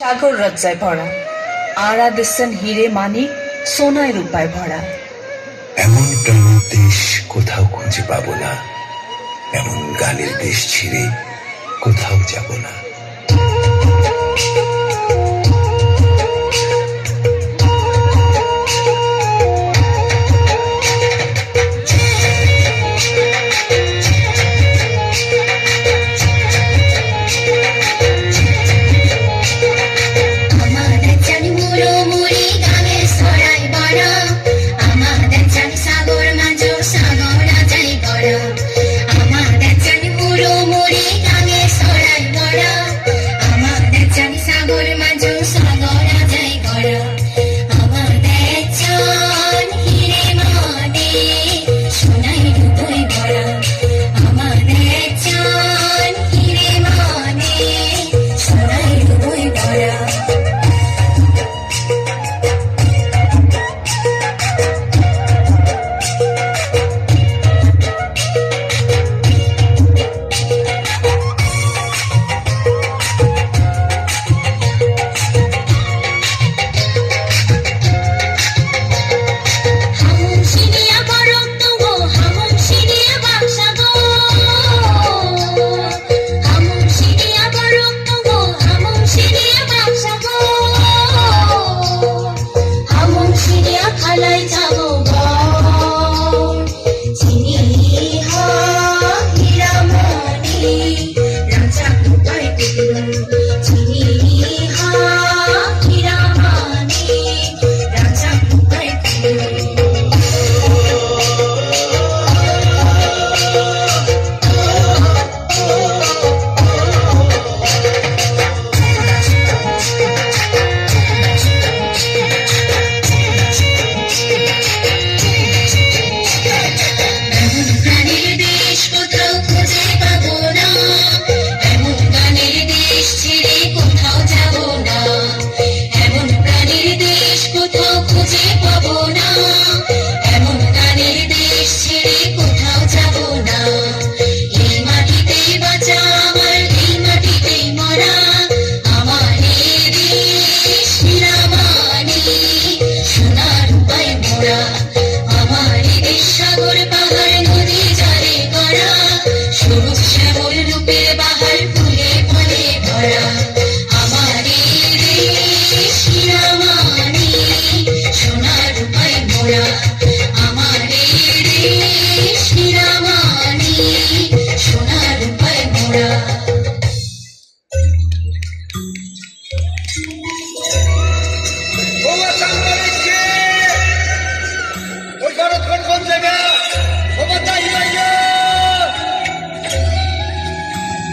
সাগর রজ্জায় ভরা, আরা দিচ্ছেন হিরে মানিক সোনায় রূপায় ভরা। এমন প্রেমের দেশ কোথাও খুঁজে পাবো না, এমন গানের দেশ ছিঁড়ে কোথাও যাব না।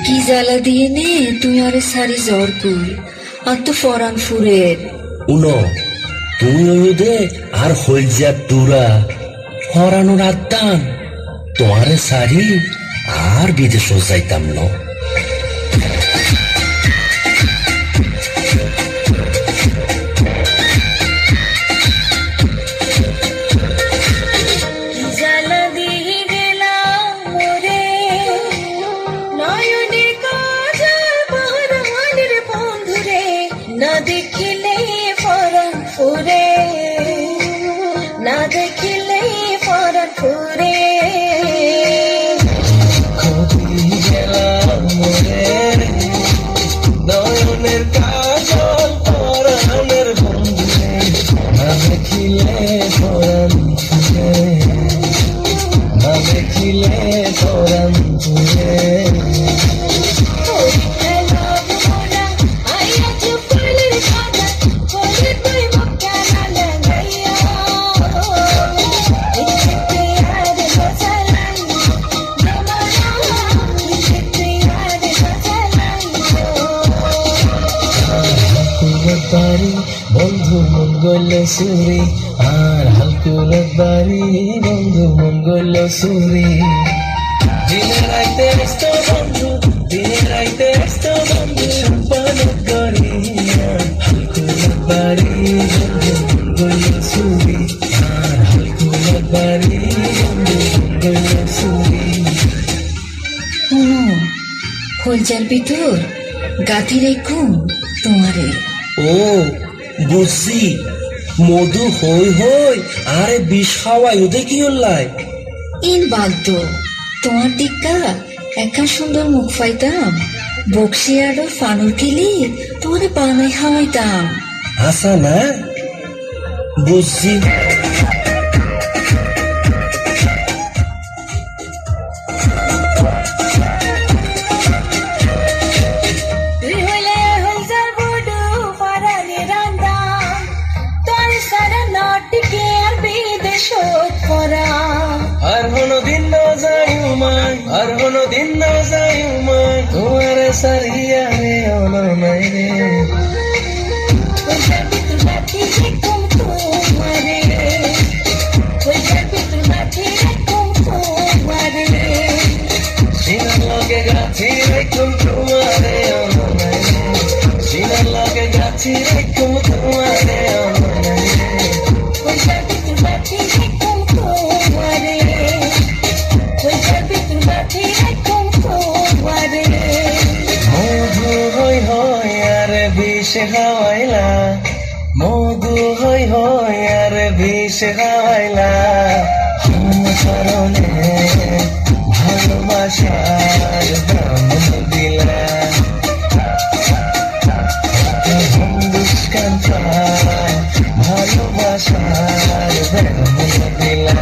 কি জ্বালা দিয়ে নে তুই আরে সারি জ্বর তুই আর তো ফরান ফুরের উনো তুমি ওদে আর হইজা টুরা হরানোর আদান তোমারে সারি আর বিদেশ যাইতাম ন। না দেখিলে ফরান ফুরে, না দেখিলে ফরান ফুরে। নয়নের কাজল পরাণের বন্ধুরে, না দেখিলে ফরান ফুরে, না দেখিলে ফরান ফুরে। বন্ধু মন গইল সুরি আর হালকুলত বাড়ি, বন্ধু মন গইল সুরি। দিনে রাইতে ব্যস্ত বন্ধু, দিনে রাইতে ব্যস্ত বন্ধু, সম্পাদক করি হালকুলত বাড়ি, বন্ধু মন গইল সুরি আর হালকুলত বাড়ি, বন্ধু মন গইল সুরি। হলজার ভিতর গাঁথি রেখুন তোমারে। ও বুঝছি, মধু হই হই আরে বিষ খাওয়াই ওদের কি হল্লাই? ইন বাদ্য তোমার টিক্কা একা সুন্দর মুখ পাইতাম, বক্সি আর ফানুর কিলি তোমারে বানাই খাওয়াইতাম। আসা না বুঝছি। তুই হইলে হইজার বড় পারানি রান্দা, তোর সারা নটিকে আর বিদেশত করা। আর কোনদিন না যাই উমাই, আর কোনদিন না যাই উমাই, তোমার সারিয়া রে অননাই রে। ওই যাবি তোর লাঠি রেখুম তোমারে, ওই যাবি তোর লাঠি রেখুম তোমারে। সিনার লগে গাছি রেখুম তোমারে অননাই রে, সিনার লগে গাছি রেখুম তোমারে অননাই রে। ওই যাবি তোর লাঠি রেখুম তোমারে, ওই যাবি তোর লাঠি রেখুম তোমারে। মধু হই হই আর বিষ খাওয়াইলা, মধু হই হই আর বিষ খাওয়াইলা, কোন কারণে ভালোবাসার দাম দিলা? হিন্দুস্তান ভালোবাসার দাম দিলা।